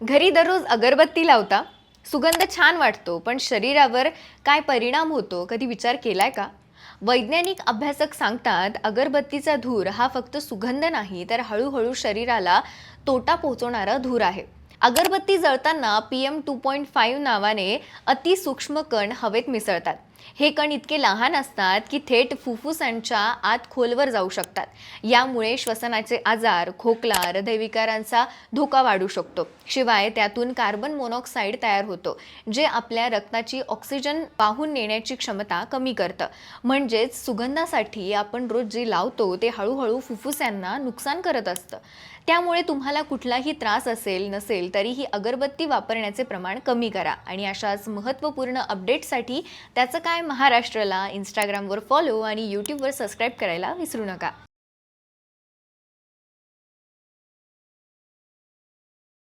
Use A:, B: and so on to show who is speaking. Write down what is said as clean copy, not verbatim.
A: घरी दररोज अगरबत्ती लावता, सुगंध छान वाटतो, पण शरीरावर काय परिणाम होतो कधी विचार केलाय का? वैज्ञानिक अभ्यासक सांगतात अगरबत्तीचा धूर हा फक्त सुगंध नाही तर हळूहळू शरीराला तोटा पोहोचवणारा धूर आहे. अगरबत्ती जळताना PM2.5 नावाने अतिसूक्ष्म कण हवेत मिसळतात. हे कण इतके लहान असतात की थेट फुफ्फुसांच्या आत खोलवर जाऊ शकतात. यामुळे श्वसनाचे आजार, खोकला, हृदयविकारांचा धोका वाढू शकतो. शिवाय त्यातून कार्बन मोनॉक्साईड तयार होतो, जे आपल्या रक्ताची ऑक्सिजन वाहून नेण्याची क्षमता कमी करतं. म्हणजेच सुगंधासाठी आपण रोज जे लावतो ते हळूहळू फुफ्फुसांना नुकसान करत असतं. त्यामुळे तुम्हाला कुठलाही त्रास असेल नसेल तरीही अगरबत्ती वापरण्याचे प्रमाण कमी करा. आणि अशाच महत्त्वपूर्ण अपडेट्ससाठी त्याचं काय महाराष्ट्राला इंस्टाग्रामवर फॉलो आणि यूट्यूबवर सबस्क्राईब करायला विसरू नका.